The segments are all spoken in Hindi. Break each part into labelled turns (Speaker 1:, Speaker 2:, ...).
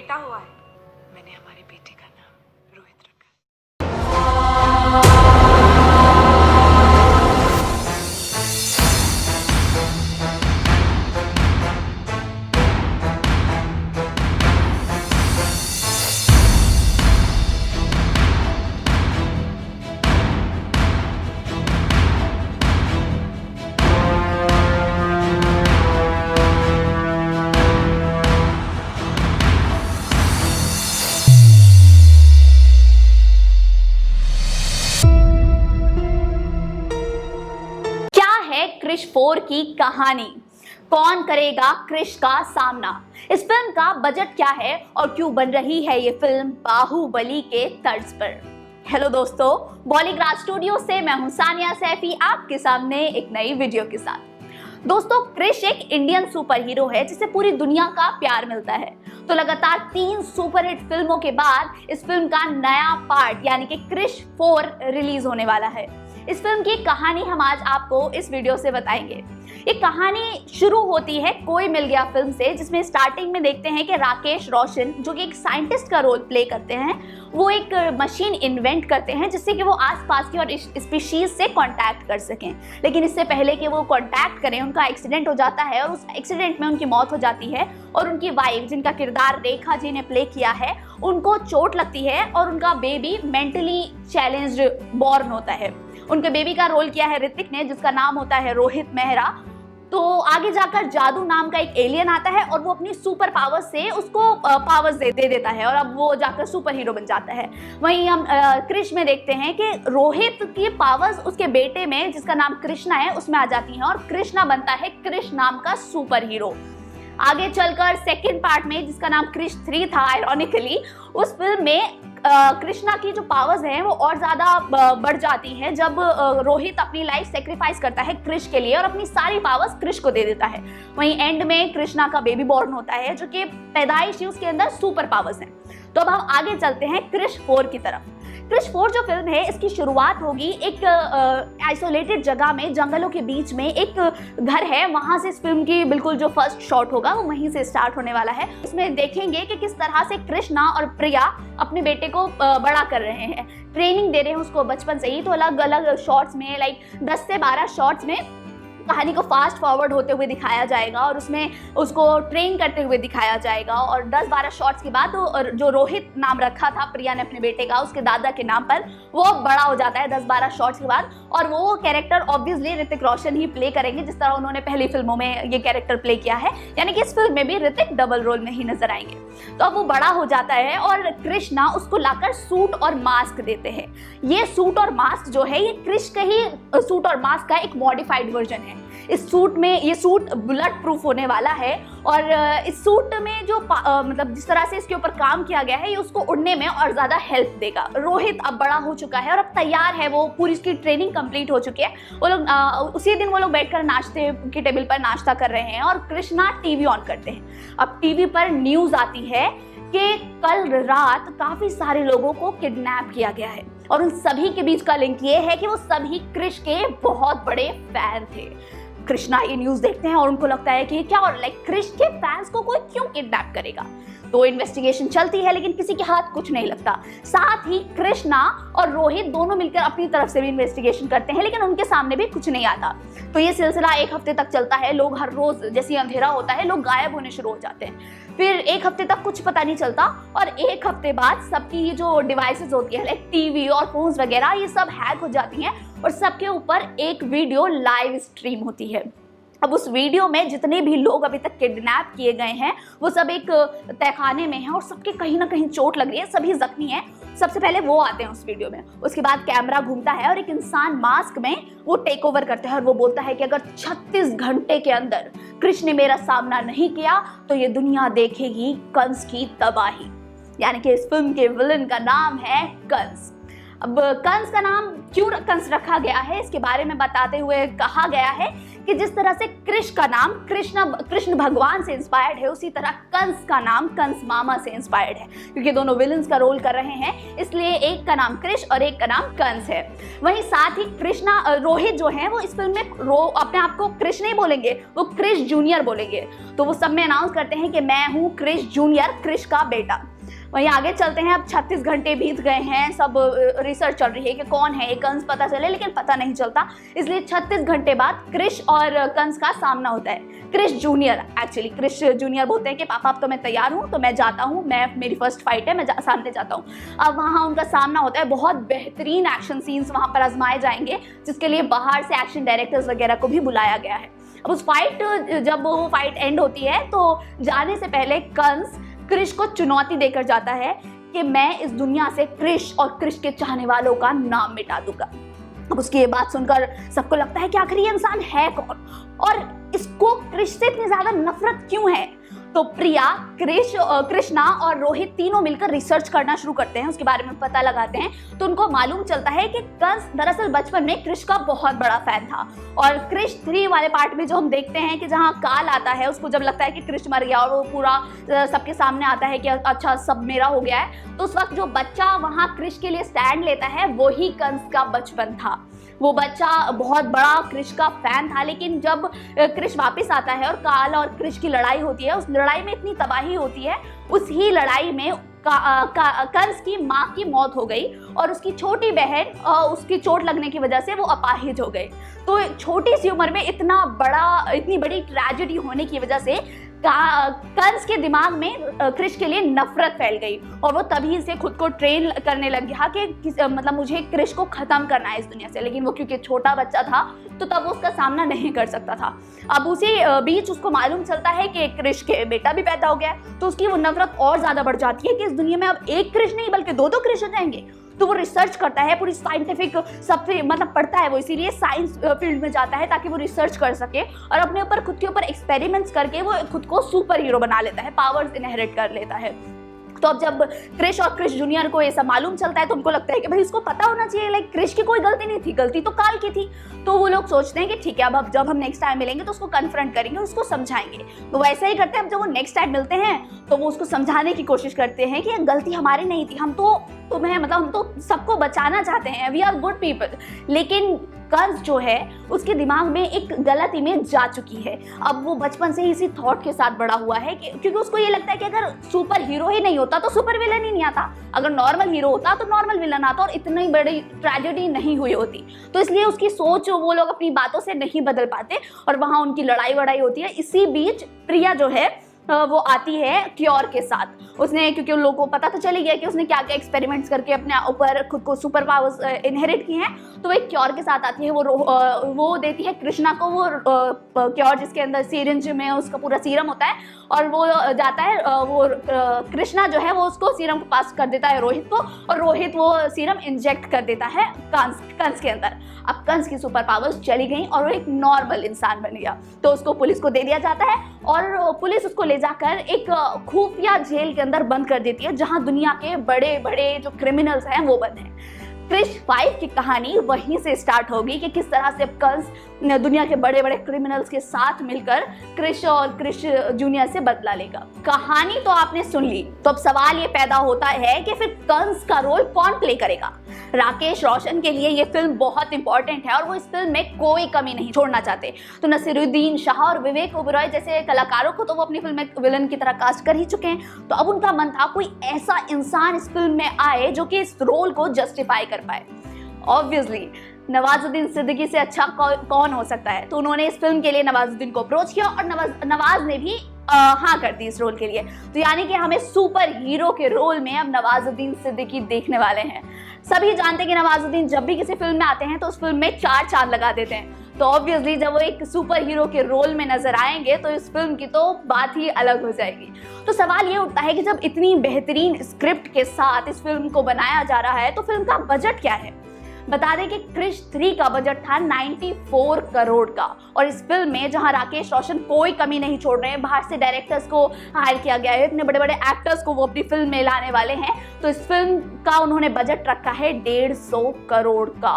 Speaker 1: बेटा हुआ है। मैंने हमारे बेटे का नाम रोहित रखा है।
Speaker 2: क्रिश 4 की कहानी, कौन करेगा क्रिश का सामना, इस फिल्म का बजट क्या है और क्यों बन रही है ये फिल्म बाहुबली के तर्ज पर। हेलो दोस्तों, बॉलीग्राज स्टूडियो से मैं हूं सानिया सैफी आपके सामने एक नई वीडियो के साथ। दोस्तों, क्रिश एक इंडियन सुपर हीरो है जिसे पूरी दुनिया का प्यार मिलता है। तो लगातार 3 सुपरहिट फिल्मों के बाद इस फिल्म का नया पार्ट यानी कि क्रिश 4 रिलीज होने वाला है। इस फिल्म की कहानी हम आज आपको इस वीडियो से बताएंगे। ये कहानी शुरू होती है कोई मिल गया फिल्म से, जिसमें स्टार्टिंग में देखते हैं कि राकेश रोशन जो कि एक साइंटिस्ट का रोल प्ले करते हैं, वो एक मशीन इन्वेंट करते हैं जिससे कि वो आसपास की और स्पीशीज से कांटेक्ट कर सकें। लेकिन इससे पहले कि वो कांटेक्ट करें, उनका एक्सीडेंट हो जाता है और उस एक्सीडेंट में उनकी मौत हो जाती है और उनकी वाइफ, जिनका किरदार रेखा जी ने प्ले किया है, उनको चोट लगती है और उनका बेबी मेंटली चैलेंज्ड बॉर्न होता है। उनके बेबी का रोल किया है ऋतिक ने, जिसका नाम होता है रोहित मेहरा। तो आगे जाकर जादू नाम का एक एलियन आता है और वो अपनी सुपर पावर से उसको पावर्स दे देता है और अब वो जाकर सुपर हीरो बन जाता है। वहीं हम क्रिश में देखते हैं कि रोहित की पावर्स उसके बेटे में, जिसका नाम कृष्णा है, उसमें आ जाती हैं और कृष्णा बनता है क्रिश नाम का सुपर हीरो। आगे चलकर सेकेंड पार्ट में, जिसका नाम क्रिश 3 था आयरॉनिकली, उस फिल्म में कृष्णा की जो पावर्स हैं वो और ज़्यादा बढ़ जाती हैं जब रोहित अपनी लाइफ सेक्रीफाइस करता है क्रिश के लिए और अपनी सारी पावर्स क्रिश को दे देता है। वहीं एंड में कृष्णा का बेबी बॉर्न होता है जो कि पैदाइशी उसके अंदर सुपर पावर्स हैं। तो अब हम आगे चलते हैं क्रिश 4 की तरफ। क्रिश 4 जो फिल्म है, इसकी शुरुआत होगी एक आइसोलेटेड जगह में, जंगलों के बीच में एक घर है, वहां से इस फिल्म की बिल्कुल जो फर्स्ट शॉट होगा वो वहीं से स्टार्ट होने वाला है। उसमें देखेंगे कि किस तरह से कृष्णा और प्रिया अपने बेटे को बड़ा कर रहे हैं, ट्रेनिंग दे रहे हैं उसको बचपन से ही। तो अलग अलग शॉट्स में, लाइक 10 से 12 शॉट्स में कहानी को फास्ट फॉरवर्ड होते हुए दिखाया जाएगा और उसमें उसको ट्रेन करते हुए दिखाया जाएगा। और 10-12 शॉट्स के बाद जो रोहित नाम रखा था प्रिया ने अपने बेटे का उसके दादा के नाम पर, वो बड़ा हो जाता है 10-12 शॉट्स के बाद। और वो कैरेक्टर ऑब्वियसली ऋतिक रोशन ही प्ले करेंगे, जिस तरह उन्होंने पहली फिल्मों में ये कैरेक्टर प्ले किया है, यानी कि इस फिल्म में भी ऋतिक डबल रोल में ही नजर आएंगे। तो अब वो बड़ा हो जाता है और कृष्णा उसको लाकर सूट और मास्क देते हैं। ये सूट और मास्क जो है, ये क्रिश का ही सूट और मास्क का एक मॉडिफाइड वर्जन है। इस सूट में, ये सूट बुलेट प्रूफ होने वाला है और इस सूट में जो मतलब जिस तरह से इसके ऊपर काम किया गया है, ये उसको उड़ने में और ज्यादा हेल्प देगा। रोहित अब बड़ा हो चुका है और अब तैयार है, वो पूरी इसकी ट्रेनिंग कंप्लीट हो चुकी है। वो लोग उसी दिन वो लोग बैठकर नाश्ते की टेबल पर नाश्ता कर रहे हैं और कृष्णा टीवी ऑन करते हैं। अब टीवी पर न्यूज आती है कि कल रात काफी सारे लोगों को किडनैप किया गया है और उन सभी के बीच का लिंक ये है कि वो सभी क्रिश के बहुत बड़े फैन थे। कृष्णा ये न्यूज देखते हैं और उनको लगता है कि क्या, और लाइक क्रिश के फैंस को कोई क्यों किडनैप करेगा। तो इन्वेस्टिगेशन चलती है लेकिन किसी के हाथ कुछ नहीं लगता। साथ ही कृष्णा और रोहित दोनों मिलकर अपनी तरफ से भी इन्वेस्टिगेशन करते हैं, लेकिन उनके सामने भी कुछ नहीं आता। तो ये सिलसिला 1 हफ्ते तक चलता है। लोग हर रोज जैसे अंधेरा होता है, लोग गायब होने शुरू हो जाते हैं। फिर 1 हफ्ते तक कुछ पता नहीं चलता और 1 हफ्ते बाद सबकी जो डिवाइसेस होती है, लाइक टीवी और फोन्स वगैरह, ये सब हैक हो जाती हैं और सबके ऊपर एक वीडियो लाइव स्ट्रीम होती है। अब उस वीडियो में जितने भी लोग अभी तक किडनैप किए गए हैं वो सब एक तहखाने में हैं और सबके कहीं ना कहीं चोट लग रही है, सभी जख्मी हैं। सबसे पहले वो आते हैं उस वीडियो में, उसके बाद कैमरा घूमता है और एक इंसान मास्क में वो टेक ओवर करता है और वो बोलता है कि अगर 36 घंटे के अंदर क्रिश ने मेरा सामना नहीं किया तो ये दुनिया देखेगी कंस की तबाही। यानी कि इस फिल्म के विलन का नाम है कंस। अब कंस का नाम क्यों कंस रखा गया है, इसके बारे में बताते हुए कहा गया है कि जिस तरह से कृष का नाम कृष्ण भगवान से इंस्पायर्ड है, उसी तरह कंस का नाम कंस मामा से इंस्पायर्ड है, क्योंकि दोनों विलन्स का रोल कर रहे हैं, इसलिए एक का नाम कृष और एक का नाम कंस है। वहीं साथ ही रोहित जो है वो इस फिल्म में अपने आप को कृष नहीं बोलेंगे, वो कृष जूनियर बोलेंगे। तो वो सब में अनाउंस करते हैं कि मैं हूँ कृष जूनियर, कृष का बेटा। वहीं आगे चलते हैं। अब 36 घंटे बीत गए हैं, सब रिसर्च चल रही है कि कौन है ये कंस, पता चले, लेकिन पता नहीं चलता। इसलिए 36 घंटे बाद कृष और कंस का सामना होता है। कृष जूनियर, एक्चुअली कृष जूनियर बोलते हैं कि पापा अब तो मैं तैयार हूँ, तो मैं जाता हूँ, मेरी फर्स्ट फाइट है, मैं सामने जाता हूँ। अब वहाँ उनका सामना होता है। बहुत बेहतरीन एक्शन सीन्स वहाँ पर आजमाए जाएंगे, जिसके लिए बाहर से एक्शन डायरेक्टर्स वगैरह को भी बुलाया गया है। अब उस फाइट, जब वो फाइट एंड होती है तो जाने से पहले कंस कृष को चुनौती देकर जाता है कि मैं इस दुनिया से कृष और कृष के चाहने वालों का नाम मिटा दूंगा। अब उसकी ये बात सुनकर सबको लगता है कि आखिर ये इंसान है कौन और इसको कृष से इतनी ज्यादा नफरत क्यों है। तो प्रिया, कृष्णा और रोहित तीनों मिलकर रिसर्च करना शुरू करते हैं, उसके बारे में पता लगाते हैं। तो उनको मालूम चलता है कि कंस दरअसल बचपन में कृष का बहुत बड़ा फैन था। और कृष 3 वाले पार्ट में जो हम देखते हैं कि जहाँ काल आता है, उसको जब लगता है कि कृष मर गया और वो पूरा सबके सामने आता है कि अच्छा सब मेरा हो गया है, तो उस वक्त जो बच्चा वहाँ कृष के लिए स्टैंड लेता है वही कंस का बचपन था। वो बच्चा बहुत बड़ा कृष का फैन था, लेकिन जब कृष वापस आता है और काल और कृष की लड़ाई होती है, उस लड़ाई में इतनी तबाही होती है, उस ही लड़ाई में कंस की माँ की मौत हो गई और उसकी छोटी बहन उसकी चोट लगने की वजह से वो अपाहिज हो गई। तो छोटी सी उम्र में इतनी बड़ी ट्रेजेडी होने की वजह से कंस के दिमाग में कृष के लिए नफरत फैल गई और वो तभी से खुद को ट्रेन करने लग गया कि मतलब मुझे कृष को खत्म करना है इस दुनिया से। लेकिन वो क्योंकि छोटा बच्चा था तो तब वो उसका सामना नहीं कर सकता था। अब उसी बीच उसको मालूम चलता है कि कृष के बेटा भी पैदा हो गया है, तो उसकी वो नफरत और ज्यादा बढ़ जाती है कि इस दुनिया में अब एक कृष नहीं बल्कि 2 कृष हो जाएंगे। तो वो रिसर्च करता है, पूरी साइंटिफिक सबसे मतलब पढ़ता है, वो इसीलिए साइंस फील्ड में जाता है ताकि वो रिसर्च कर सके और अपने ऊपर खुद के ऊपर एक्सपेरिमेंट्स करके वो खुद को सुपर हीरो बना लेता है, पावर्स इनहेरिट कर लेता है। तो अब जब कृष और कृष जूनियर को ये सब मालूम चलता है तो उनको लगता है कि भाई इसको पता होना चाहिए, लाइक कृष की कोई गलती नहीं थी, गलती तो काल की थी। तो वो लोग सोचते हैं कि ठीक है, अब जब हम नेक्स्ट टाइम मिलेंगे तो उसको कन्फ्रंट करेंगे, उसको समझाएंगे। तो वैसे ही करते हैं। अब जब वो नेक्स्ट टाइम मिलते हैं तो वो उसको समझाने की कोशिश करते हैं कि ये गलती हमारी नहीं थी, हम तो सबको बचाना चाहते हैं, वी आर गुड पीपल। लेकिन कंस जो है उसके दिमाग में एक गलत इमेज जा चुकी है। अब वो बचपन से ही इसी थॉट के साथ बड़ा हुआ है कि क्योंकि उसको ये लगता है कि अगर सुपर हीरो ही नहीं होता तो सुपर विलन ही नहीं आता, अगर नॉर्मल हीरो होता तो नॉर्मल विलन आता और इतनी बड़ी ट्रेजेडी नहीं हुई होती। तो इसलिए उसकी सोच वो लोग अपनी बातों से नहीं बदल पाते और वहाँ उनकी लड़ाई वड़ाई होती है। इसी बीच प्रिया जो है वो आती है क्योर के साथ। उसने, क्योंकि उन लोगों को पता तो चली गया कि उसने क्या क्या एक्सपेरिमेंट्स करके अपने ऊपर खुद को सुपर पावर्स इनहेरिट की हैं, तो वो एक क्योर के साथ आती है। वो देती है कृष्णा को वो क्योर, जिसके अंदर सिरिंज में उसका पूरा सीरम होता है और वो जाता है, वो कृष्णा जो है वो उसको सीरम को पास कर देता है रोहित को और रोहित वो सीरम इंजेक्ट कर देता है कंस के अंदर। अब कंस की सुपर पावर्स चली गई और वो एक नॉर्मल इंसान बन गया। तो उसको पुलिस को दे दिया जाता है और पुलिस उसको ले जाकर एक खुफिया जेल के अंदर बंद कर देती है, जहां दुनिया के बड़े बड़े जो क्रिमिनल्स हैं वो बंद हैं। कृष 5 की कहानी वहीं से स्टार्ट होगी कि किस तरह से कंस दुनिया के बड़े बड़े क्रिमिनल्स के साथ मिलकर कृष और कृष जूनियर से बदला लेगा। कहानी तो आपने सुन ली, तो अब सवाल ये पैदा होता है कि फिर कंस का रोल कौन प्ले करेगा। राकेश रोशन के लिए ये फिल्म बहुत इंपॉर्टेंट है और वो इस फिल्म में कोई कमी नहीं छोड़ना चाहते। तो नसीरुद्दीन शाह और विवेक ओबेरॉय जैसे कलाकारों को तो वो अपनी फिल्म में विलन की तरह कास्ट कर ही चुके हैं। तो अब उनका मन था कोई ऐसा इंसान इस फिल्म में आए जो कि इस रोल को जस्टिफाई कर पाए। ऑब्वियसली नवाजुद्दीन सिद्दीकी से अच्छा कौन हो सकता है। तो उन्होंने इस फिल्म के लिए नवाजुद्दीन को अप्रोच किया और नवाज ने भी हाँ कर दी इस रोल के लिए। तो यानी कि हमें सुपर हीरो के रोल में अब नवाजुद्दीन सिद्दीकी देखने वाले हैं। सभी जानते हैं कि नवाजुद्दीन जब भी किसी फिल्म में आते हैं तो उस फिल्म में 4 चांद लगा देते हैं। तो ऑब्वियसली जब वो एक सुपर हीरो के रोल में नजर आएंगे तो इस फिल्म की तो बात ही अलग हो जाएगी। तो सवाल ये उठता है कि जब इतनी बेहतरीन स्क्रिप्ट के साथ इस फिल्म को बनाया जा रहा है तो फिल्म का बजट क्या है। बता दें कि कृष 3 का बजट था 94 करोड़ का और इस फिल्म में जहां राकेश रोशन कोई कमी नहीं छोड़ रहे हैं, बाहर से डायरेक्टर्स को हायर किया गया है, इतने बड़े बड़े एक्टर्स को वो अपनी फिल्म में लाने वाले हैं, तो इस फिल्म का उन्होंने बजट रखा है 150 करोड़ का।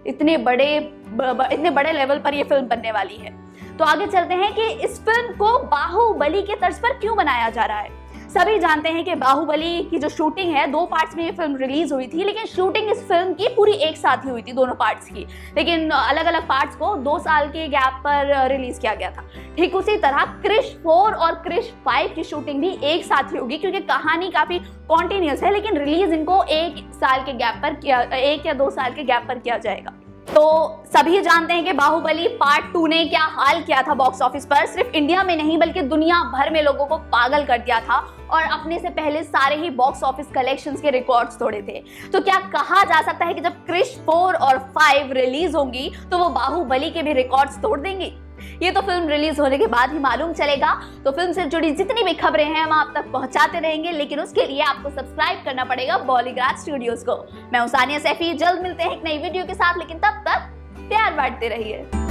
Speaker 2: इतने बड़े लेवल पर ये फिल्म बनने वाली है। तो आगे चलते हैं कि इस फिल्म को बाहुबली के तर्ज पर क्यों बनाया जा रहा है। सभी जानते हैं कि बाहुबली की जो शूटिंग है 2 पार्ट्स में ये फिल्म रिलीज हुई थी, लेकिन शूटिंग इस फिल्म की पूरी एक साथ ही हुई थी दोनों पार्ट्स की, लेकिन अलग अलग पार्ट्स को 2 साल के गैप पर रिलीज किया गया था। ठीक उसी तरह क्रिश 4 और क्रिश 5 की शूटिंग भी एक साथ ही होगी, क्योंकि कहानी काफी कॉन्टिन्यूस है, लेकिन रिलीज इनको 1 साल के गैप पर किया, 1 या 2 साल के गैप पर किया जाएगा। तो सभी जानते हैं कि बाहुबली पार्ट 2 ने क्या हाल किया था बॉक्स ऑफिस पर। सिर्फ इंडिया में नहीं बल्कि दुनिया भर में लोगों को पागल कर दिया था और अपने से पहले सारे ही बॉक्स ऑफिस कलेक्शंस के रिकॉर्ड्स तोड़े थे। तो क्या कहा जा सकता है कि जब क्रिश 4 और 5 रिलीज होंगी तो वो बाहुबली के भी रिकॉर्ड्स तोड़ देंगी? ये तो फिल्म रिलीज होने के बाद ही मालूम चलेगा। तो फिल्म से जुड़ी जितनी भी खबरें हैं हम आप तक पहुंचाते रहेंगे, लेकिन उसके लिए आपको सब्सक्राइब करना पड़ेगा बॉलीग्राज स्टूडियोज को। मैं हूं सानिया सैफी, जल्द मिलते हैं एक नई वीडियो के साथ, लेकिन तब तक प्यार बांटते रहिए।